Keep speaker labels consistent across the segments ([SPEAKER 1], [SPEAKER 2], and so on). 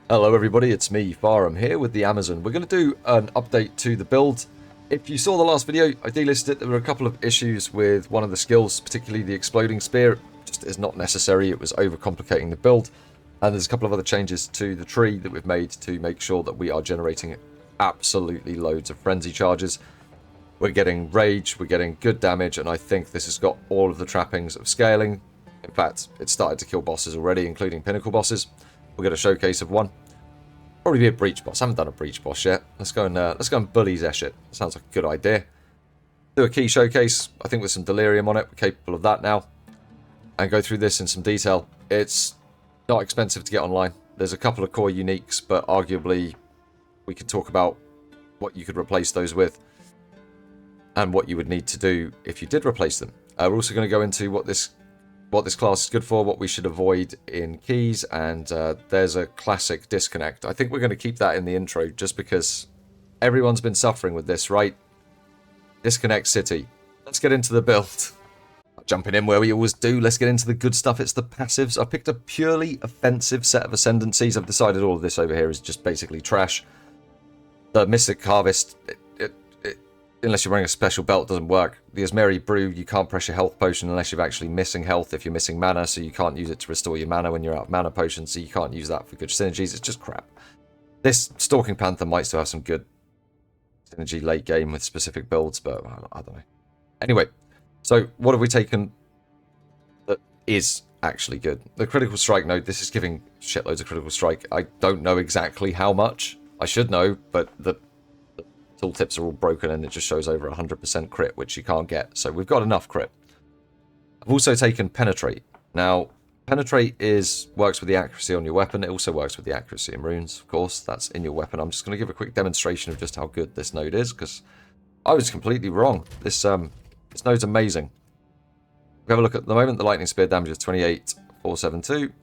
[SPEAKER 1] Hello everybody, it's me, Farham, here with the Amazon. We're going to do an update to the build. If you saw the last video, I delisted it. There were a couple of issues with one of the skills, particularly the exploding spear. It just is not necessary, it was overcomplicating the build. And there's a couple of other changes to the tree that we've made to make sure that we are generating absolutely loads of frenzy charges. We're getting rage, we're getting good damage, and I think this has got all of the trappings of scaling. In fact, it started to kill bosses already, including pinnacle bosses. We'll get a showcase of one. Probably be a breach boss. I haven't done a breach boss yet. Let's go and bully Zeshit. Sounds like a good idea. Do a key showcase. I think with some delirium on it. We're capable of that now. And go through this in some detail. It's not expensive to get online. There's a couple of core uniques, but arguably we could talk about what you could replace those with and what you would need to do if you did replace them. We're also going to go into what this class is good for, what we should avoid in keys, and there's a classic disconnect. I think we're going to keep that in the intro just because everyone's been suffering with this, right? Disconnect City. Let's get into the build. Jumping in where we always do, let's get into the good stuff. It's the passives. I picked a purely offensive set of ascendancies. I've decided all of this over here is just basically trash. The Mystic Harvest, unless you're wearing a special belt, doesn't work. The Asmeri Brew, you can't press your health potion unless you're actually missing health if you're missing mana, so you can't use it to restore your mana when you're out of mana potions, so you can't use that for good synergies. It's just crap. This Stalking Panther might still have some good synergy late game with specific builds, but I don't know. Anyway, so what have we taken that is actually good? The Critical Strike node, this is giving shitloads of Critical Strike. I don't know exactly how much. I should know, but the tooltips are all broken and it just shows over 100% crit, which you can't get. So we've got enough crit. I've also taken Penetrate. Now, Penetrate works with the accuracy on your weapon. It also works with the accuracy in runes, of course. That's in your weapon. I'm just going to give a quick demonstration of just how good this node is, because I was completely wrong. This node's amazing. We have a look at the moment. The Lightning Spear damage is 28,472.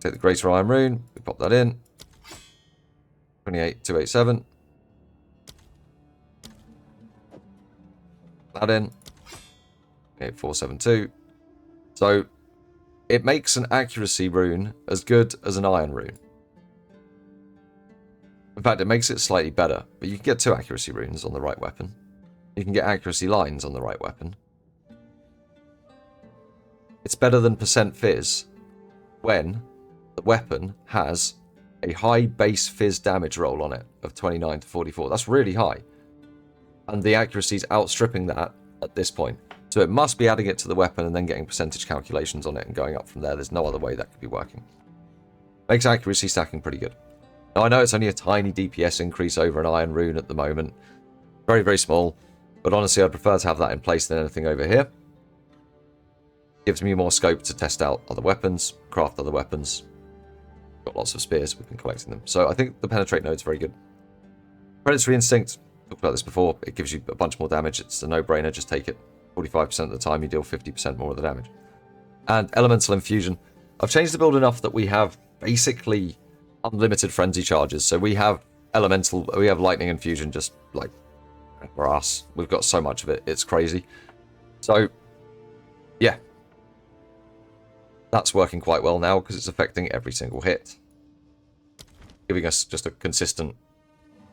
[SPEAKER 1] Take the Greater Iron Rune. We pop that in. 28,287. That in. 472. So it makes an accuracy rune as good as an iron rune. In fact, it makes it slightly better, but you can get 2 accuracy runes on the right weapon. You can get accuracy lines on the right weapon. It's better than percent fizz when the weapon has a high base fizz damage roll on it of 29 to 44. That's really high. And the accuracy is outstripping that at this point. So it must be adding it to the weapon and then getting percentage calculations on it and going up from there. There's no other way that could be working. Makes accuracy stacking pretty good. Now I know it's only a tiny DPS increase over an iron rune at the moment. Very, very small. But honestly, I'd prefer to have that in place than anything over here. Gives me more scope to test out other weapons, craft other weapons. Got lots of spears, we've been collecting them. So I think the Penetrate node's very good. Predatory Instinct. Talked about this before. It gives you a bunch more damage. It's a no-brainer. Just take it. 45% of the time, you deal 50% more of the damage. And Elemental Infusion. I've changed the build enough that we have basically unlimited frenzy charges. So we have Lightning Infusion just like for us. We've got so much of it. It's crazy. So, yeah. That's working quite well now because it's affecting every single hit. Giving us just a consistent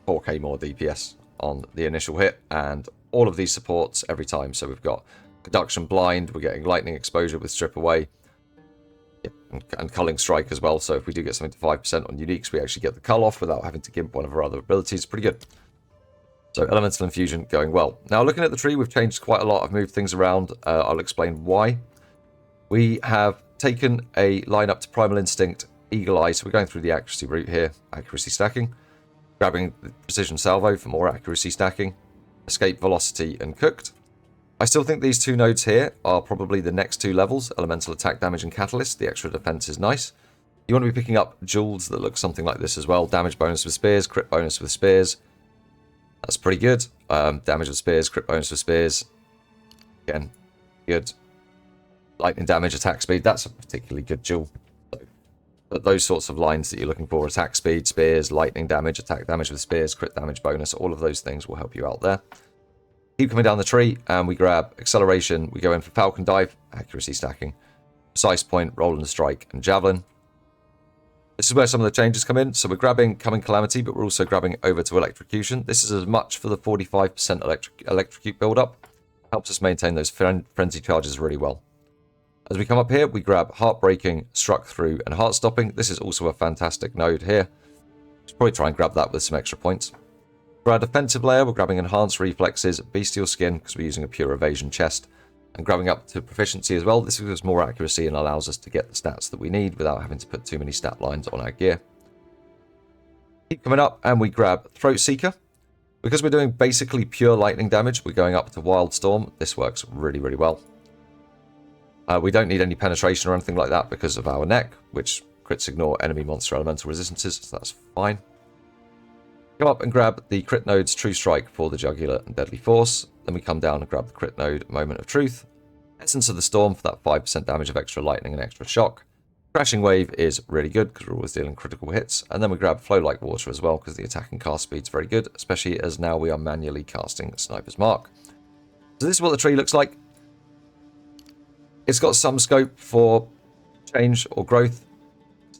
[SPEAKER 1] 4k more DPS on the initial hit, and all of these supports every time. So we've got Conduction Blind, we're getting Lightning Exposure with Strip Away, and Culling Strike as well. So if we do get something to 5% on uniques, we actually get the cull off without having to gimp one of our other abilities. Pretty good. So Elemental Infusion going well. Now looking at the tree, we've changed quite a lot. I've moved things around. I'll explain why. We have taken a line up to Primal Instinct, Eagle Eye. So we're going through the accuracy route here, accuracy stacking. Grabbing the Precision Salvo for more accuracy stacking. Escape Velocity and Cooked. I still think these 2 nodes here are probably the next 2 levels. Elemental Attack Damage and Catalyst. The extra defense is nice. You want to be picking up jewels that look something like this as well. Damage bonus with spears, crit bonus with spears. That's pretty good. Damage with spears, crit bonus with spears. Again, good. Lightning damage, attack speed. That's a particularly good jewel. But those sorts of lines that you're looking for, attack speed, spears, lightning damage, attack damage with spears, crit damage bonus, all of those things will help you out there. Keep coming down the tree, and we grab acceleration. We go in for Falcon Dive, accuracy stacking, precise point, roll and strike, and javelin. This is where some of the changes come in. So we're grabbing Coming Calamity, but we're also grabbing over to Electrocution. This is as much for the 45% Electrocute build-up. Helps us maintain those Frenzy charges really well. As we come up here, we grab Heartbreaking, Struck Through, and Heart Stopping. This is also a fantastic node here. Should probably try and grab that with some extra points. For our defensive layer, we're grabbing Enhanced Reflexes, Bestial Skin, because we're using a pure evasion chest, and grabbing up to Proficiency as well. This gives us more accuracy and allows us to get the stats that we need without having to put too many stat lines on our gear. Keep coming up, and we grab Throat Seeker. Because we're doing basically pure lightning damage, we're going up to Wild Storm. This works really, really well. We don't need any penetration or anything like that because of our neck, which crits ignore enemy monster elemental resistances, so that's fine. Come up and grab the crit nodes True Strike for the Jugular and Deadly Force. Then we come down and grab the crit node Moment of Truth. Essence of the Storm for that 5% damage of extra lightning and extra shock. Crashing Wave is really good because we're always dealing critical hits. And then we grab Flow Like Water as well because the attack and cast speed is very good, especially as now we are manually casting Sniper's Mark. So this is what the tree looks like. It's got some scope for change or growth.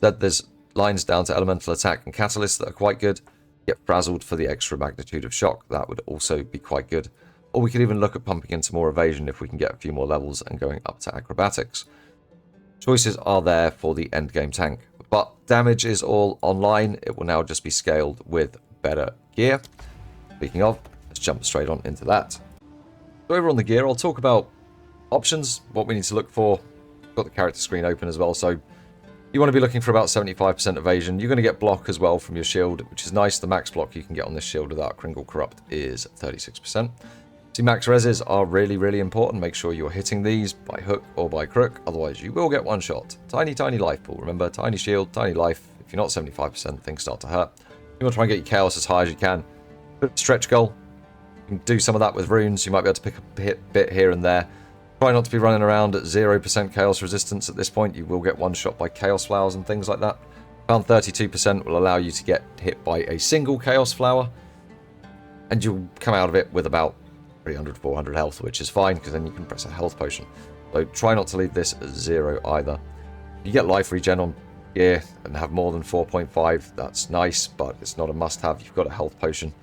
[SPEAKER 1] That there's lines down to Elemental Attack and Catalyst that are quite good. Get frazzled for the extra magnitude of shock. That would also be quite good. Or we could even look at pumping into more evasion if we can get a few more levels and going up to acrobatics. Choices are there for the endgame tank. But damage is all online. It will now just be scaled with better gear. Speaking of, let's jump straight on into that. So over on the gear, I'll talk about options, what we need to look for. I've got the character screen open as well, so you want to be looking for about 75% evasion. You're going to get block as well from your shield, which is nice. The max block you can get on this shield without Kringle Corrupt is 36%. See, max reses are really, really important. Make sure you're hitting these by hook or by crook, otherwise you will get one shot. Tiny, tiny life pool. Remember, tiny shield, tiny life. If you're not 75%, things start to hurt. You want to try and get your chaos as high as you can. Stretch goal. You can do some of that with runes. You might be able to pick a bit here and there. Try not to be running around at 0% chaos resistance at this point. You will get one shot by chaos flowers and things like that. Around 32% will allow you to get hit by a single chaos flower. And you'll come out of it with about 300, 400 health, which is fine because then you can press a health potion. So try not to leave this at 0 either. You get life regen on gear and have more than 4.5. That's nice, but it's not a must-have. You've got a health potion.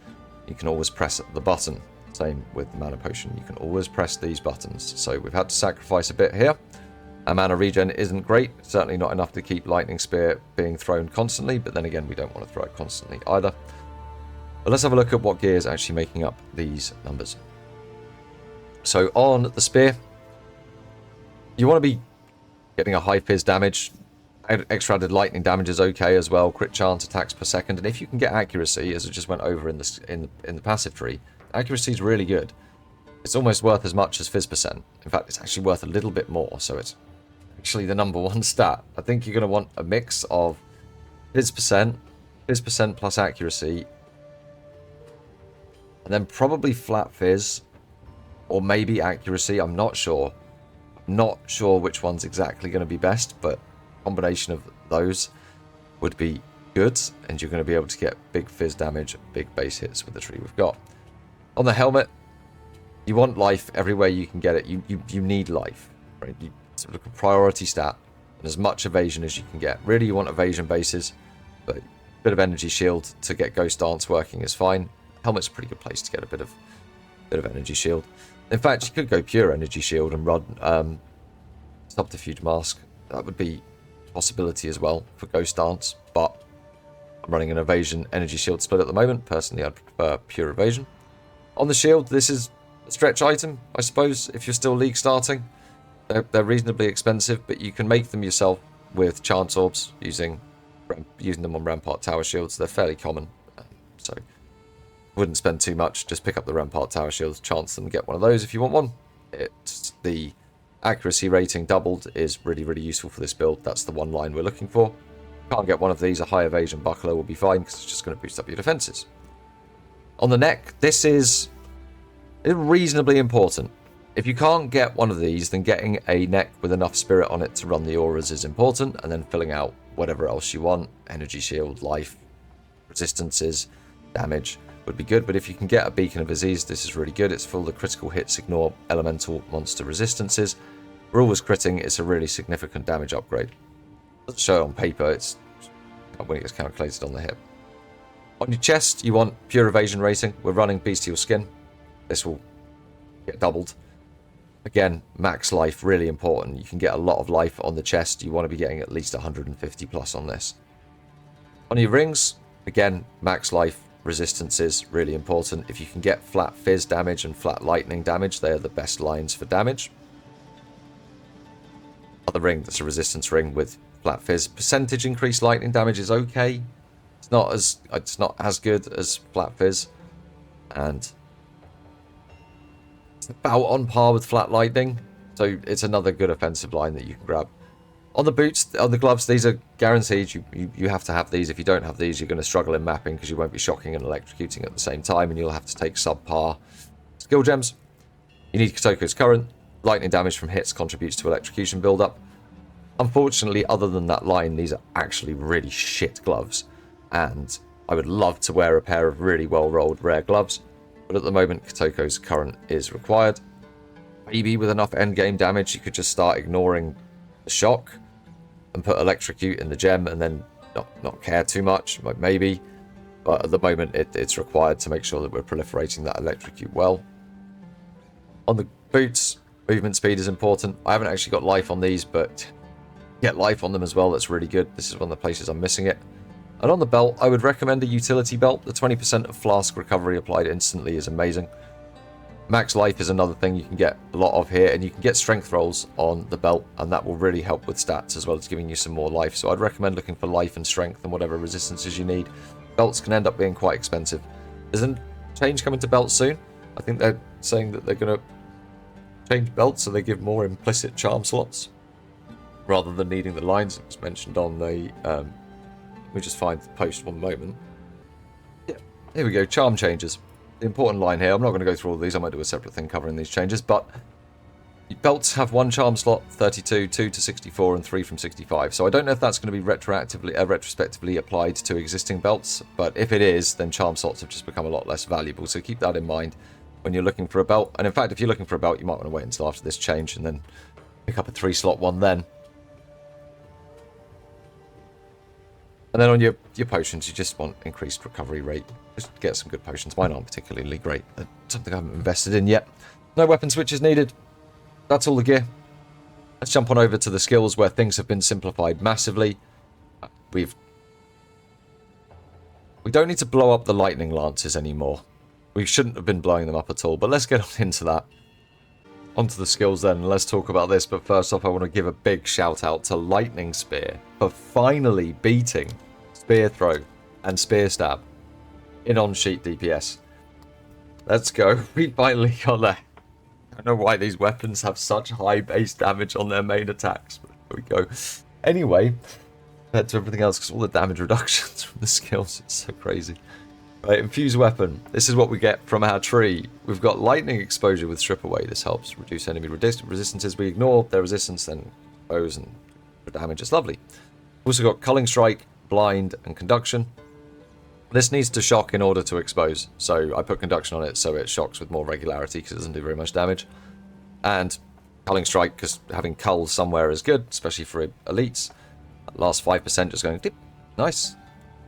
[SPEAKER 1] You can always press the button. Same with the mana potion. You can always press these buttons. So we've had to sacrifice a bit here. Our mana regen isn't great. Certainly not enough to keep Lightning Spear being thrown constantly. But then again, we don't want to throw it constantly either. But let's have a look at what gear is actually making up these numbers. So on the spear, you want to be getting a high fizz damage. Extra added lightning damage is okay as well. Crit chance attacks per second. And if you can get accuracy, as I just went over in the passive tree, accuracy is really good. It's almost worth as much as fizz percent. In fact, it's actually worth a little bit more, so it's actually the #1 stat. I think you're going to want a mix of fizz percent plus accuracy, and then probably flat fizz, or maybe accuracy. I'm not sure. Not sure which one's exactly going to be best, but a combination of those would be good, and you're going to be able to get big fizz damage, big base hits with the tree we've got. On the helmet, you want life everywhere you can get it. You need life, right? It's a priority stat, and as much evasion as you can get. Really, you want evasion bases, but a bit of energy shield to get Ghost Dance working is fine. Helmet's a pretty good place to get a bit of energy shield. In fact, you could go pure energy shield and run Subterfuge Mask. That would be a possibility as well for Ghost Dance, but I'm running an evasion energy shield split at the moment. Personally, I'd prefer pure evasion. On the shield, this is a stretch item, I suppose, if you're still league starting. They're reasonably expensive, but you can make them yourself with chance orbs using them on Rampart Tower shields. They're fairly common, so wouldn't spend too much. Just pick up the Rampart Tower shields, chance them, get one of those if you want one. The accuracy rating doubled is really, really useful for this build. That's the one line we're looking for. Can't get one of these, a high evasion buckler will be fine because it's just going to boost up your defenses. On the neck, this is reasonably important. If you can't get one of these, then getting a neck with enough spirit on it to run the auras is important, and then filling out whatever else you want. Energy shield, life, resistances, damage would be good, but if you can get a Beacon of Aziz, this is really good. It's full of critical hits, ignore elemental monster resistances. We're always critting, it's a really significant damage upgrade. Doesn't show it on paper, it's when it gets calculated on the hip. On your chest, you want pure evasion rating. We're running bestial skin. This will get doubled. Again, max life, really important. You can get a lot of life on the chest. You want to be getting at least 150 plus on this. On your rings, again, max life, resistance is really important. If you can get flat fizz damage and flat lightning damage, they are the best lines for damage. Other ring that's a resistance ring with flat fizz. Percentage increased lightning damage is okay. It's not as good as flat fizz. And it's about on par with flat lightning. So it's another good offensive line that you can grab. On the boots, on the gloves, these are guaranteed. You have to have these. If you don't have these, you're going to struggle in mapping because you won't be shocking and electrocuting at the same time, and you'll have to take subpar skill gems. You need Kotoko's current. Lightning damage from hits contributes to electrocution build-up. Unfortunately, other than that line, these are actually really shit gloves, and I would love to wear a pair of really well-rolled rare gloves, but at the moment, Kotoko's current is required. Maybe with enough endgame damage, you could just start ignoring the shock and put electrocute in the gem and then not care too much, maybe. But at the moment, it's required to make sure that we're proliferating that electrocute well. On the boots, movement speed is important. I haven't actually got life on these, but get life on them as well. That's really good. This is one of the places I'm missing it. And on the belt, I would recommend a utility belt. The 20% of flask recovery applied instantly is amazing. Max life is another thing you can get a lot of here, and you can get strength rolls on the belt, and that will really help with stats as well as giving you some more life. So I'd recommend looking for life and strength and whatever resistances you need. Belts can end up being quite expensive. There's a change coming to belts soon. I think they're saying that they're going to change belts so they give more implicit charm slots rather than needing the lines. It was mentioned on the... we just find the post one moment. Yeah, here we go. Charm changes. The important line here, I'm not going to go through all of these, I might do a separate thing covering these changes, but belts have one charm slot, 32, 2 to 64, and 3 from 65. So I don't know if that's going to be retrospectively applied to existing belts, but if it is, then charm slots have just become a lot less valuable. So keep that in mind when you're looking for a belt. And in fact, if you're looking for a belt, you might want to wait until after this change and then pick up a 3-slot one then. And then on your potions, you just want increased recovery rate. Just get some good potions. Mine aren't particularly great. Something I haven't invested in yet. No weapon switches needed. That's all the gear. Let's jump on over to the skills where things have been simplified massively. We don't need to blow up the lightning lances anymore. We shouldn't have been blowing them up at all, but let's get on into that. Onto the skills then, let's talk about this, but first off I want to give a big shout out to Lightning Spear for finally beating Spear Throw and Spear Stab in on-sheet DPS. Let's go, we finally got there. I don't know why these weapons have such high base damage on their main attacks, but here we go. Anyway, compared to everything else, because all the damage reductions from the skills, it's so crazy. Right, infused weapon. This is what we get from our tree. We've got lightning exposure with strip away. This helps reduce enemy resistances. We ignore their resistance, then bows and damage. It's lovely. We've also got culling strike, blind, and conduction. This needs to shock in order to expose. So I put conduction on it so it shocks with more regularity because it doesn't do very much damage. And culling strike, because having cull somewhere is good, especially for elites. That last 5% just going dip. Nice.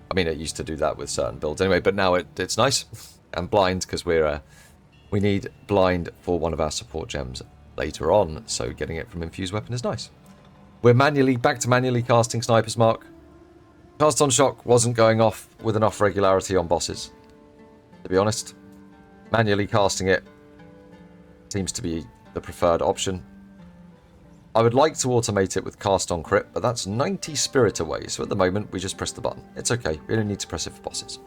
[SPEAKER 1] I mean, it used to do that with certain builds anyway, but now it's nice. And blind, because we need blind for one of our support gems later on, so getting it from infused weapon is nice. We're back to manually casting Sniper's Mark. Cast on shock wasn't going off with enough regularity on bosses, to be honest. Manually casting it seems to be the preferred option. I would like to automate it with cast on crit, but that's 90 spirit away, so at the moment we just press the button. It's okay, we don't need to press it for bosses.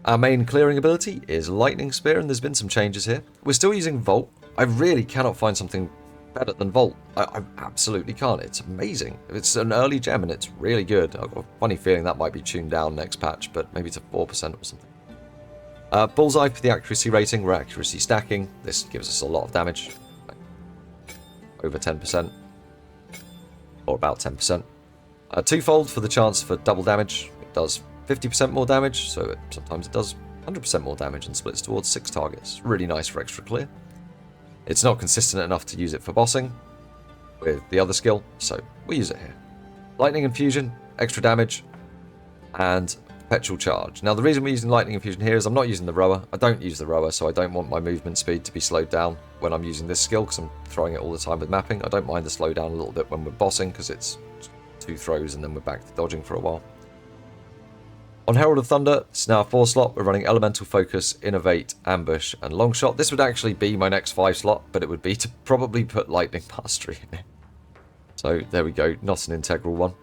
[SPEAKER 1] Our main clearing ability is Lightning Spear, and there's been some changes here. We're still using Volt. I really cannot find something better than Volt. I absolutely can't. It's amazing. It's an early gem and it's really good. I've got a funny feeling that might be tuned down next patch, but maybe to 4% or something. Bullseye for the accuracy rating. We're accuracy stacking. This gives us a lot of damage. Over 10%, or about 10%. Twofold for the chance for double damage. It does 50% more damage, so sometimes it does 100% more damage and splits towards 6 targets. Really nice for extra clear. It's not consistent enough to use it for bossing with the other skill, so we use it here. Lightning Infusion, extra damage. and perpetual charge. Now the reason we're using lightning infusion here is I'm not using the rower. I don't use the rower, so I don't want my movement speed to be slowed down when I'm using this skill, because I'm throwing it all the time with mapping. I don't mind the slowdown a little bit when we're bossing, because it's 2 throws and then we're back to dodging for a while. On Herald of Thunder, it's now a 4 slot. We're running Elemental Focus, Innovate, Ambush, and Long Shot. This would actually be my next 5 slot, but it would be to probably put Lightning Mastery in it. So there we go, not an integral one.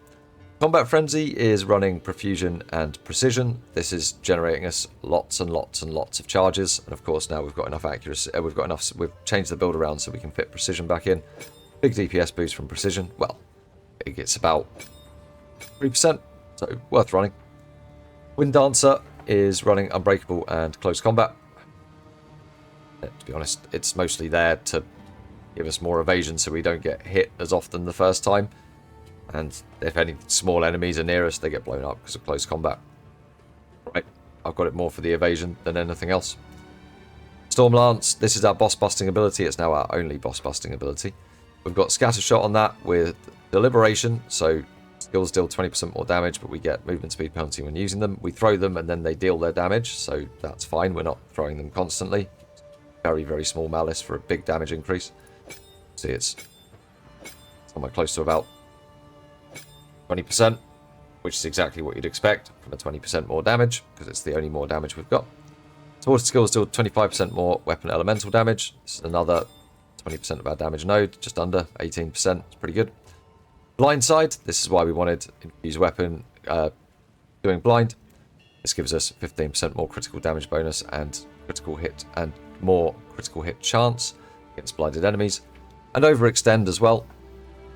[SPEAKER 1] Combat Frenzy is running Profusion and Precision. This is generating us lots and lots and lots of charges. And of course now we've got enough accuracy, we've changed the build around so we can fit Precision back in. Big DPS boost from Precision. Well, it gets about 3%, so worth running. Wind Dancer is running Unbreakable and Close Combat. To be honest, it's mostly there to give us more evasion so we don't get hit as often the first time. And if any small enemies are near us, they get blown up because of close combat. Right, I've got it more for the evasion than anything else. Storm Lance, this is our boss busting ability. It's now our only boss busting ability. We've got Scatter Shot on that with Deliberation, so skills deal 20% more damage, but we get movement speed penalty when using them. We throw them and then they deal their damage, so that's fine. We're not throwing them constantly. Very, very small malice for a big damage increase. See, it's somewhere close to about 20%, which is exactly what you'd expect from a 20% more damage, because it's the only more damage we've got. Sword skills deal 25% more weapon elemental damage. This is another 20% of our damage node, just under 18%. It's pretty good. Blindside, this is why we wanted infused weapon doing blind. This gives us 15% more critical damage bonus and critical hit and more critical hit chance against blinded enemies. And overextend as well.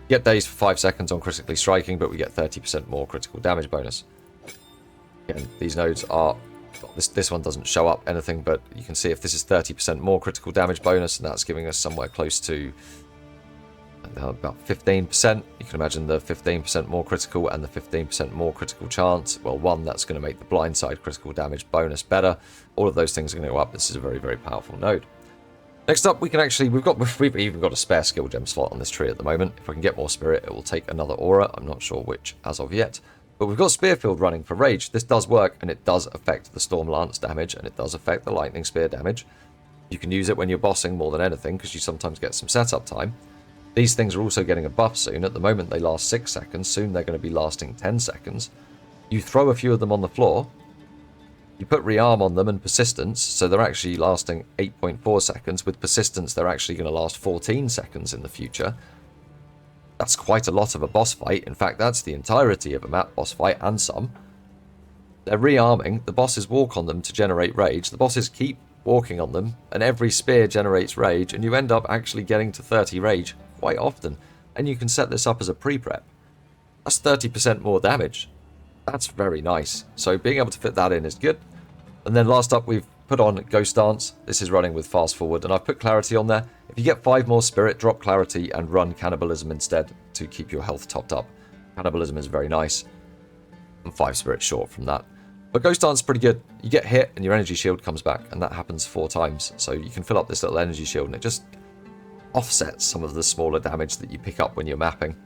[SPEAKER 1] Get dazed for 5 seconds on critically striking, but we get 30% more critical damage bonus. Again, these nodes are... This one doesn't show up anything, but you can see if this is 30% more critical damage bonus, and that's giving us somewhere close to about 15%. You can imagine the 15% more critical and the 15% more critical chance. Well, one, that's going to make the blindside critical damage bonus better. All of those things are going to go up. This is a very, very powerful node. Next up, we can actually, we've even got a spare skill gem slot on this tree at the moment. If I can get more spirit, it will take another aura. I'm not sure which as of yet. But we've got Spearfield running for Rage. This does work, and it does affect the Storm Lance damage, and it does affect the Lightning Spear damage. You can use it when you're bossing more than anything, because you sometimes get some setup time. These things are also getting a buff soon. At the moment, they last 6 seconds. Soon, they're going to be lasting 10 seconds. You throw a few of them on the floor. You put Rearm on them and Persistence, so they're actually lasting 8.4 seconds. With Persistence, they're actually going to last 14 seconds in the future. That's quite a lot of a boss fight. In fact, that's the entirety of a map boss fight and some. They're rearming. The bosses walk on them to generate rage. The bosses keep walking on them, and every spear generates rage, and you end up actually getting to 30 rage quite often. And you can set this up as a pre-prep. That's 30% more damage. That's very nice. So being able to fit that in is good. And then last up, we've put on Ghost Dance. This is running with Fast Forward, and I've put Clarity on there. If you get 5 more Spirit, drop Clarity and run Cannibalism instead to keep your health topped up. Cannibalism is very nice. And 5 Spirit short from that. But Ghost Dance is pretty good. You get hit and your energy shield comes back, and that happens 4 times. So you can fill up this little energy shield, and it just offsets some of the smaller damage that you pick up when you're mapping.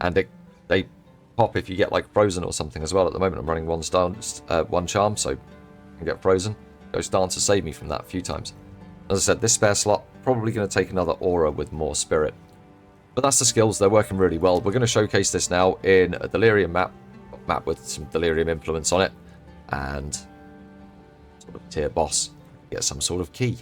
[SPEAKER 1] And they pop if you get like frozen or something as well. At the moment I'm running 1 charm, so I can get frozen. Ghost Dance has saved me from that a few times. As I said, this spare slot probably going to take another aura with more spirit. But that's the skills, they're working really well. We're going to showcase this now in a Delirium map with some Delirium implements on it, and sort of tier boss, get some sort of key.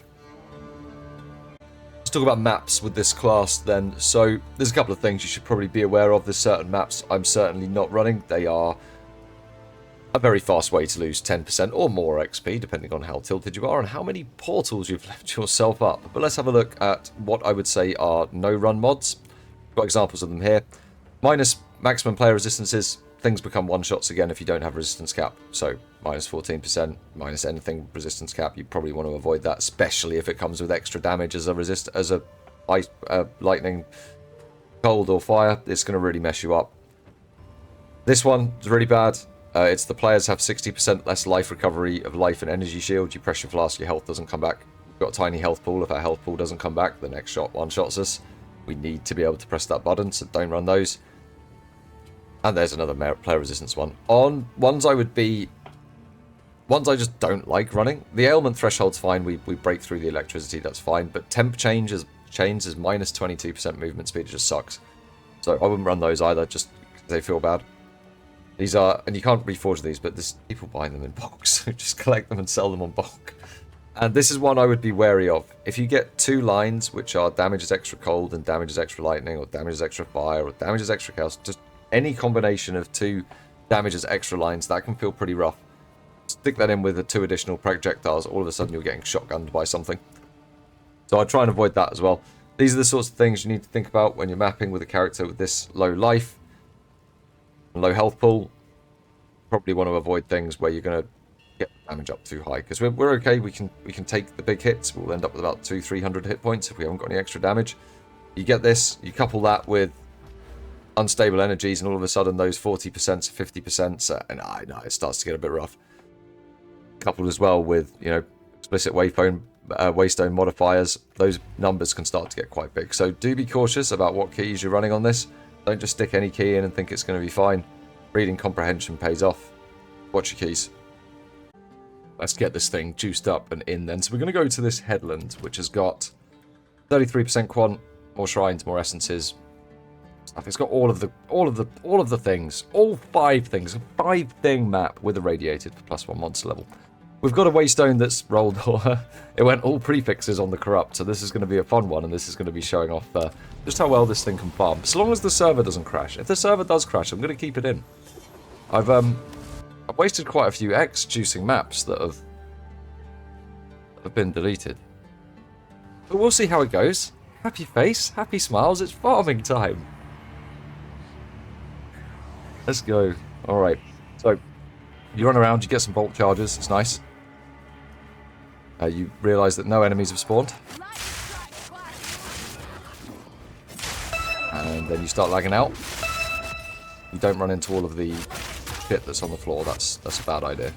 [SPEAKER 1] Let's talk about maps with this class then. So there's a couple of things you should probably be aware of. There's certain maps I'm certainly not running. They are a very fast way to lose 10% or more XP, depending on how tilted you are and how many portals you've left yourself up. But let's have a look at what I would say are no-run mods. Got examples of them here. Minus maximum player resistances, things become one-shots again if you don't have resistance cap. So minus 14%, minus anything resistance cap, you probably want to avoid that, especially if it comes with extra damage as a ice, lightning, cold or fire. It's going to really mess you up. This one is really bad. It's the players have 60% less life recovery of life and energy shield. You press your flask, your health doesn't come back. We've got a tiny health pool. If our health pool doesn't come back, the next shot one-shots us. We need to be able to press that button, so don't run those. And there's another player resistance one. On ones I just don't like running. The ailment threshold's fine. We break through the electricity, that's fine. But temp changes minus 22% movement speed. It just sucks. So I wouldn't run those either, just because they feel bad. These are, and you can't reforge these, but there's people buying them in bulk, so just collect them and sell them on bulk. And this is one I would be wary of. If you get 2 lines, which are damages extra cold and damages extra lightning, or damages extra fire, or damages extra chaos, just any combination of 2 damages extra lines, that can feel pretty rough. Stick that in with the 2 additional projectiles, all of a sudden you're getting shotgunned by something. So I'd try and avoid that as well. These are the sorts of things you need to think about when you're mapping with a character with this low life and low health pool. Probably want to avoid things where you're going to get damage up too high, because we're okay. We can take the big hits. We'll end up with about 200-300 hit points if we haven't got any extra damage. You get this, you couple that with unstable energies, and all of a sudden those 40% to 50%, and no, it starts to get a bit rough. Coupled as well with, you know, explicit waystone modifiers, those numbers can start to get quite big. So do be cautious about what keys you're running on this. Don't just stick any key in and think it's going to be fine. Reading comprehension pays off. Watch your keys. Let's get this thing juiced up and in then. So we're going to go to this headland, which has got 33% quant, more shrines, more essences. Stuff. It's got all of the things, all 5 things, a 5-thing map with a radiated for +1 monster level. We've got a waystone that's rolled. It went all prefixes on the corrupt, so this is going to be a fun one, and this is going to be showing off just how well this thing can farm. As long as the server doesn't crash. If the server does crash, I'm going to keep it in. I've wasted quite a few X-juicing maps that have been deleted. But we'll see how it goes. Happy face, happy smiles, it's farming time. Let's go. Alright, so you run around, you get some bolt charges, it's nice. You realise that no enemies have spawned. And then you start lagging out. You don't run into all of the shit that's on the floor, that's a bad idea.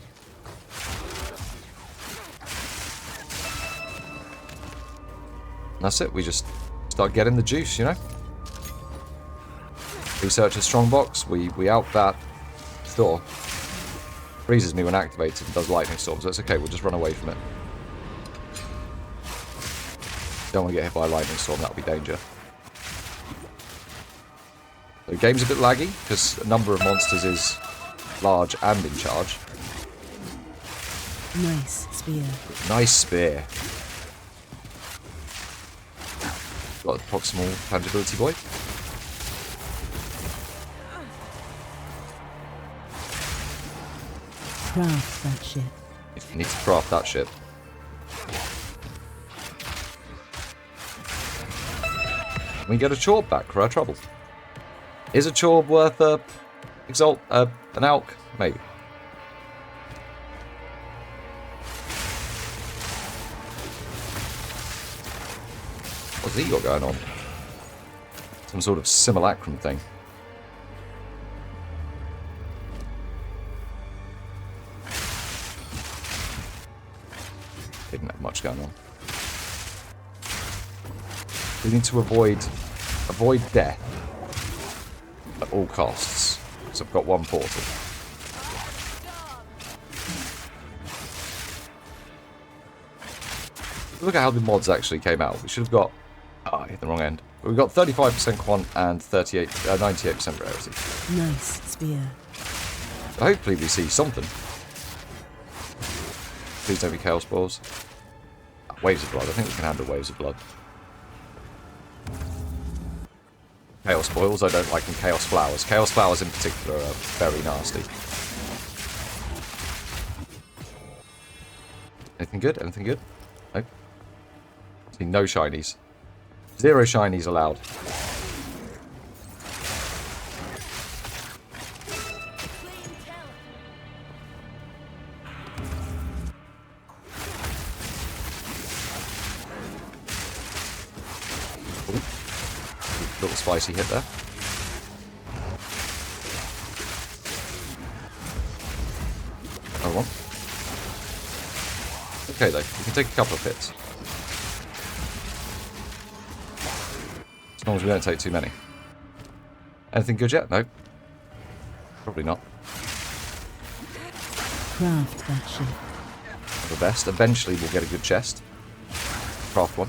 [SPEAKER 1] And that's it, we just start getting the juice, you know? Research a strongbox, we out that door. Freezes me when activated and does lightning storms, so it's okay, we'll just run away from it. Don't want to get hit by a lightning storm, that would be danger. The game's a bit laggy, because a number of monsters is large and in charge.
[SPEAKER 2] Nice spear.
[SPEAKER 1] Nice spear. Got the proximal tangibility boy.
[SPEAKER 2] Craft that shit.
[SPEAKER 1] You need to craft that shit. We get a chorb back for our trouble. Is a chorb worth an alk? Maybe. What's he got going on? Some sort of simulacrum thing. Didn't have much going on. We need to avoid death at all costs. Because I've got one portal. Look at how the mods actually came out. We should have got... I hit the wrong end. But we got 35% quant and 98% rarity.
[SPEAKER 2] Nice spear.
[SPEAKER 1] So hopefully we see something. Please don't be chaos balls. Waves of blood. I think we can handle waves of blood. Chaos boils I don't like, and chaos flowers. Chaos flowers in particular are very nasty. Anything good? Anything good? No. See, no shinies. 0 shinies allowed. Little spicy hit there. Oh, one. Okay, though. You can take a couple of hits. As long as we don't take too many. Anything good yet? No. Probably not.
[SPEAKER 2] Craft that shit.
[SPEAKER 1] Not the best. Eventually we'll get a good chest. Craft one.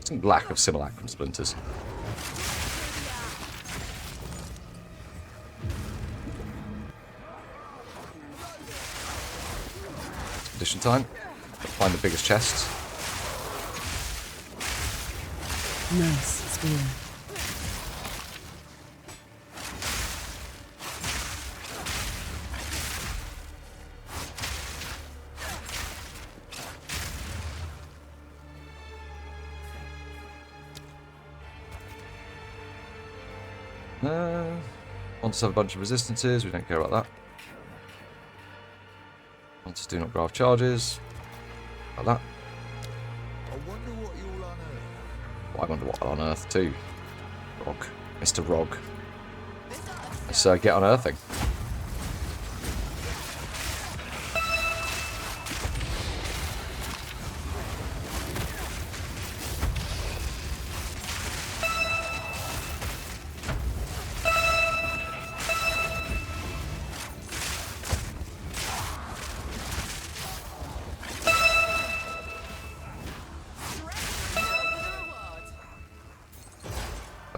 [SPEAKER 1] Some lack of simulacrum splinters. Expedition time. Find the biggest chests.
[SPEAKER 2] Nice spear.
[SPEAKER 1] Monsters have a bunch of resistances. We don't care about that. Monsters do not graft charges. Like that.
[SPEAKER 3] I wonder what you'll unearth.
[SPEAKER 1] Well, I wonder what on earth too. Rog. Mr. Rog. Let's get unearthing.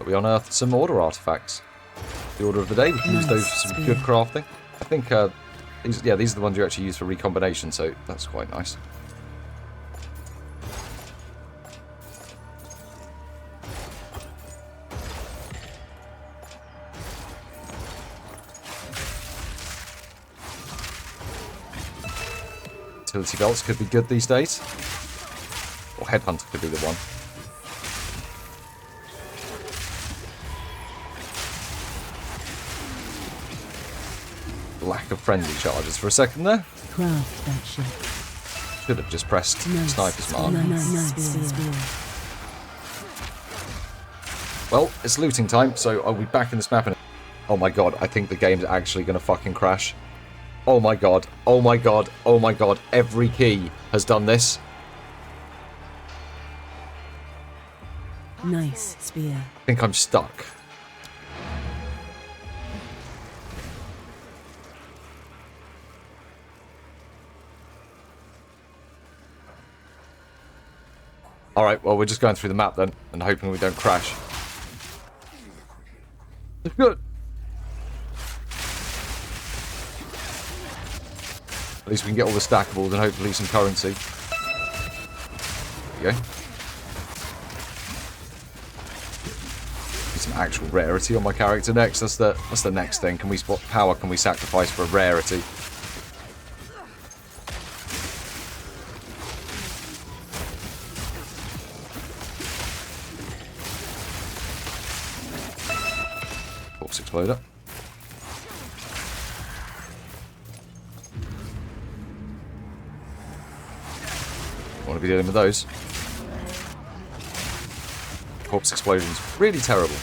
[SPEAKER 1] We unearthed some order artifacts. The order of the day. We can use those for some good crafting. I think these are the ones you actually use for recombination, so that's quite nice. Utility belts could be good these days. Or headhunter could be the one. Lack of frenzy charges for a second there.
[SPEAKER 2] Craft that shit.
[SPEAKER 1] Should have just pressed
[SPEAKER 2] Nice.
[SPEAKER 1] sniper's mark.
[SPEAKER 2] Nice spear.
[SPEAKER 1] Well, it's looting time, so I'll be back in this map in oh my god, I think the game's actually gonna fucking crash. Oh my god, oh my god, oh my god, every key has done this.
[SPEAKER 2] Nice spear.
[SPEAKER 1] I think I'm stuck. Alright, well, we're just going through the map then, and hoping we don't crash. Good. At least we can get all the stackables and hopefully some currency. There you go. Need some actual rarity on my character next. That's the next thing. What power can we sacrifice for a rarity? Exploder. Want to be dealing with those. Corpse explosions. Really terrible.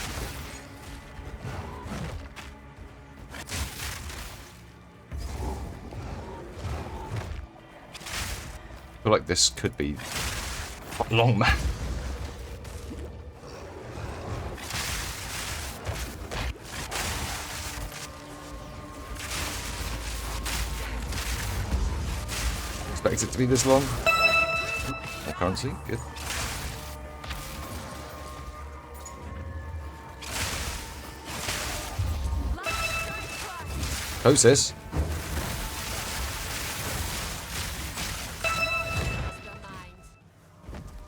[SPEAKER 1] I feel like this could be a long map. Expect it to be this long. More currency, good. Kosis.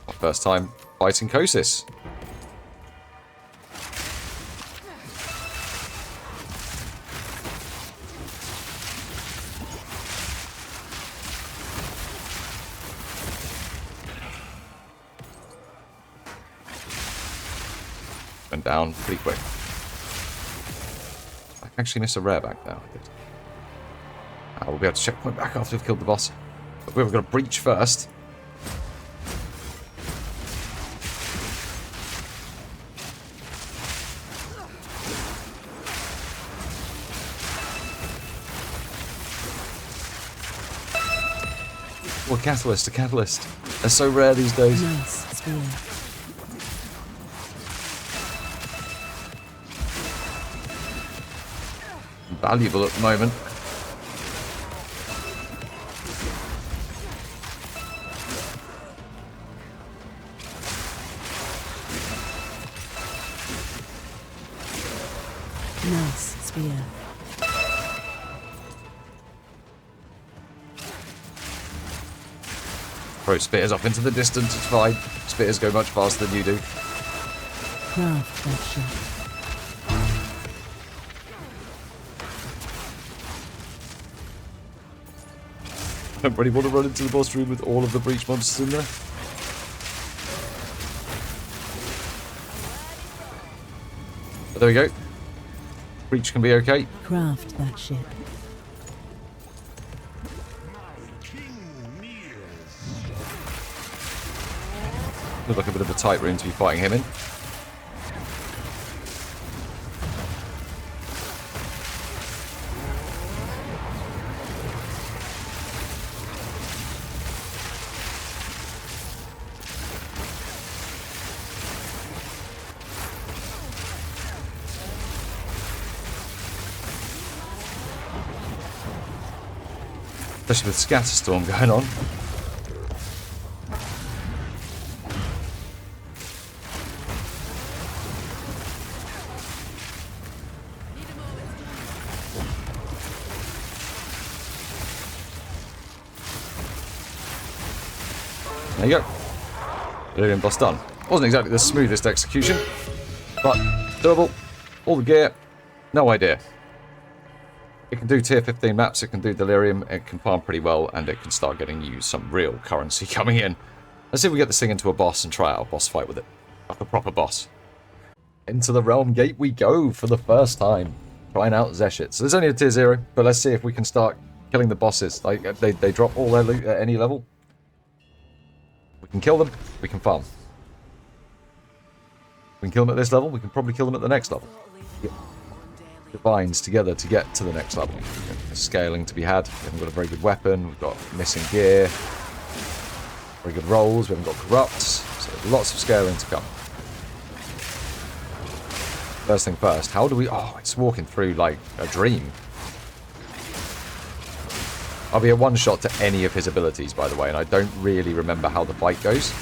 [SPEAKER 1] My first time fighting Kosis. Went down pretty quick. I can actually miss a rare back now. I did. We'll be able to checkpoint back after we've killed the boss. But we've got to breach first. Oh, a catalyst, a catalyst. They're so rare these days.
[SPEAKER 2] Nice spear.
[SPEAKER 1] valuable at the moment.
[SPEAKER 2] Nice spear.
[SPEAKER 1] Throw spears off into the distance, it's fine. Spears go much faster than you do.
[SPEAKER 2] Craft that ship.
[SPEAKER 1] I don't really want to run into the boss room with all of the breach monsters in there. But there we go. Breach can be okay.
[SPEAKER 2] Craft that ship.
[SPEAKER 1] Looks like a bit of a tight room to be fighting him in. Especially with Scatterstorm going on. There you go. Delirium boss done. Wasn't exactly the smoothest execution, but doable. All the gear, no idea. It can do tier 15 maps, it can do Delirium, it can farm pretty well, and it can start getting you some real currency coming in. Let's see if we get this thing into a boss and try out a boss fight with it. Like a proper boss. Into the Realm Gate we go for the first time. Trying out Zeshit. So there's only a tier 0, but let's see if we can start killing the bosses. Like, they drop all their loot at any level. We can kill them, we can farm. We can kill them at this level, we can probably kill them at the next level. Yep. Divines together to get to the next level. There's scaling to be had. We haven't got a very good weapon, we've got missing gear, very good rolls, we haven't got corrupts, so lots of scaling to come. First thing first, how do we... Oh, it's walking through like a dream. I'll be a one-shot to any of his abilities, by the way, and I don't really remember how the fight goes.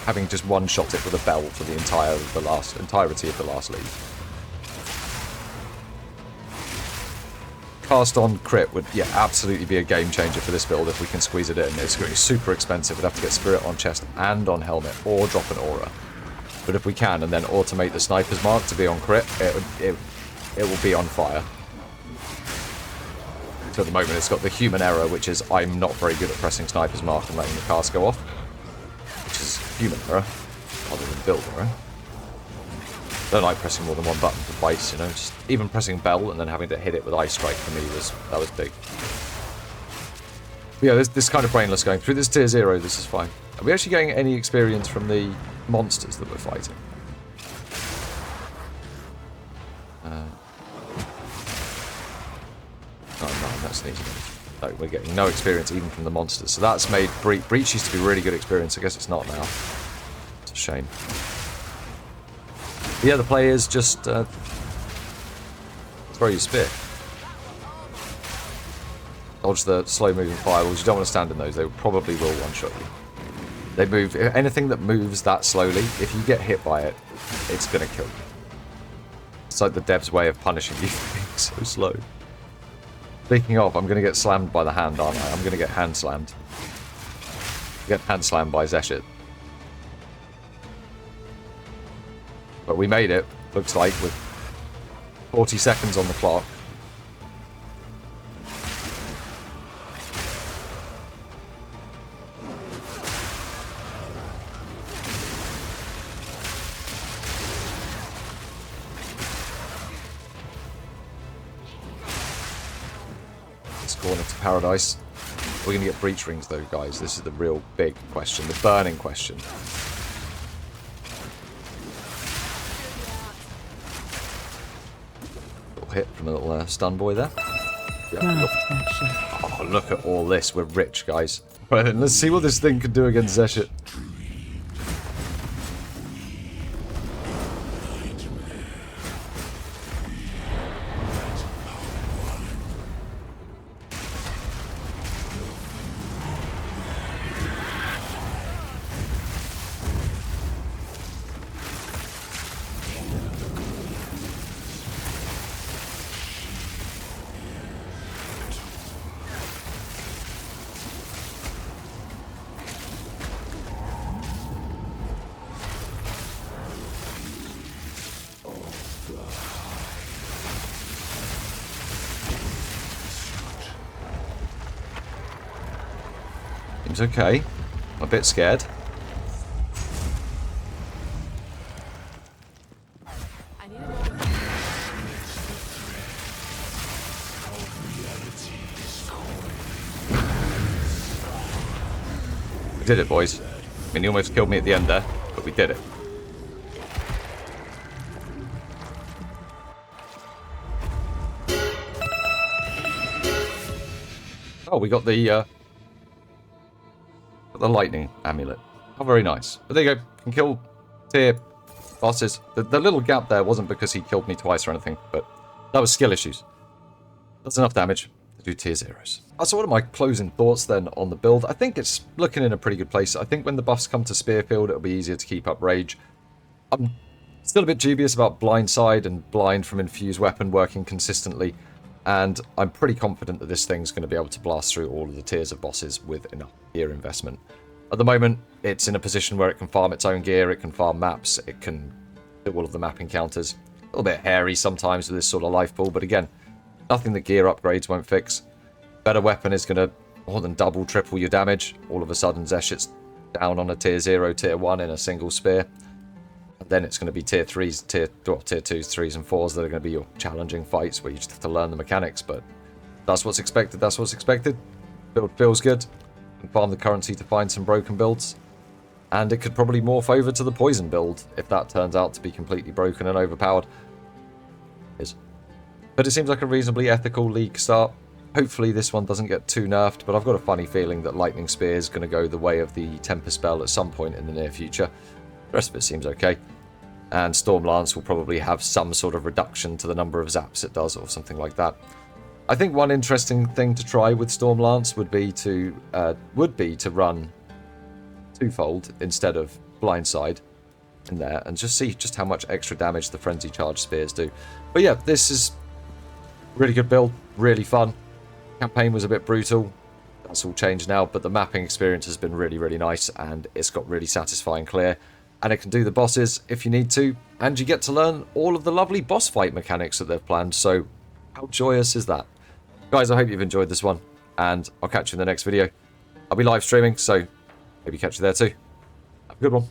[SPEAKER 1] Having just one-shot it with a bell for the entirety of the last lead. Cast on crit would, yeah, absolutely be a game changer for this build if we can squeeze it in. It's going to be super expensive. We'd have to get spirit on chest and on helmet, or drop an aura. But if we can, and then automate the sniper's mark to be on crit, it will be on fire. So at the moment it's got the human error, which is I'm not very good at pressing sniper's mark and letting the cast go off. Which is human error, rather than build error. Don't like pressing more than one button for twice, you know. Just even pressing bell and then having to hit it with Ice Strike for me was big. But yeah, this kind of brainless going through this tier 0. This is fine. Are we actually getting any experience from the monsters that we're fighting? No, that's an easy one. No, we're getting no experience even from the monsters. So that's made Breach used to be really good experience. I guess it's not now. It's a shame. Yeah, the players just throw your spear. Dodge the slow-moving fireballs. You don't want to stand in those. They probably will one-shot you. They move. Anything that moves that slowly, if you get hit by it, it's going to kill you. It's like the dev's way of punishing you for being so slow. Speaking of, I'm going to get slammed by the hand, aren't I? I'm going to get hand slammed. Get hand slammed by Zeshit. But we made it, looks like, with 40 seconds on the clock. Let's go on into paradise. We're going to get breach rings though, guys. This is the real big question, the burning question. Hit from a little stun boy there. Yeah, oh, look at all this. We're rich, guys. Right then, let's see what this thing can do against Zeshit. Seems okay. I'm a bit scared. We did it, boys. I mean, he almost killed me at the end there, but we did it. Oh, we got the lightning amulet. Oh, very nice. But there you go. Can kill tier bosses. The little gap there wasn't because he killed me twice or anything, but that was skill issues. That's enough damage to do tier 0s. So what are my closing thoughts then on the build? I think it's looking in a pretty good place. I think when the buffs come to Spearfield, it'll be easier to keep up Rage. I'm still a bit dubious about Blindside and Blind from Infused Weapon working consistently. And I'm pretty confident that this thing's going to be able to blast through all of the tiers of bosses with enough gear investment. At the moment, it's in a position where it can farm its own gear, it can farm maps, it can do all of the map encounters. A little bit hairy sometimes with this sort of life pool, but again, nothing that gear upgrades won't fix. Better weapon is going to more than double, triple your damage. All of a sudden, Zeshit's down on a tier 0, tier 1 in a single spear. And then it's going to be tier 3s, tier 2s, 3s and 4s that are going to be your challenging fights where you just have to learn the mechanics. But that's what's expected, that's what's expected. Build feels good. Can farm the currency to find some broken builds. And it could probably morph over to the poison build if that turns out to be completely broken and overpowered. But it seems like a reasonably ethical league start. Hopefully this one doesn't get too nerfed, but I've got a funny feeling that Lightning Spear is going to go the way of the Temper Spell at some point in the near future. The rest of it seems okay. And Storm Lance will probably have some sort of reduction to the number of zaps it does or something like that. I think one interesting thing to try with Storm Lance would be to run twofold instead of Blindside in there and just see just how much extra damage the Frenzy Charge Spears do. But yeah, this is a really good build, really fun. Campaign was a bit brutal. That's all changed now, but the mapping experience has been really, really nice and it's got really satisfying clear. And it can do the bosses if you need to, and you get to learn all of the lovely boss fight mechanics that they've planned, so how joyous is that? Guys, I hope you've enjoyed this one, and I'll catch you in the next video. I'll be live streaming, so maybe catch you there too. Have a good one.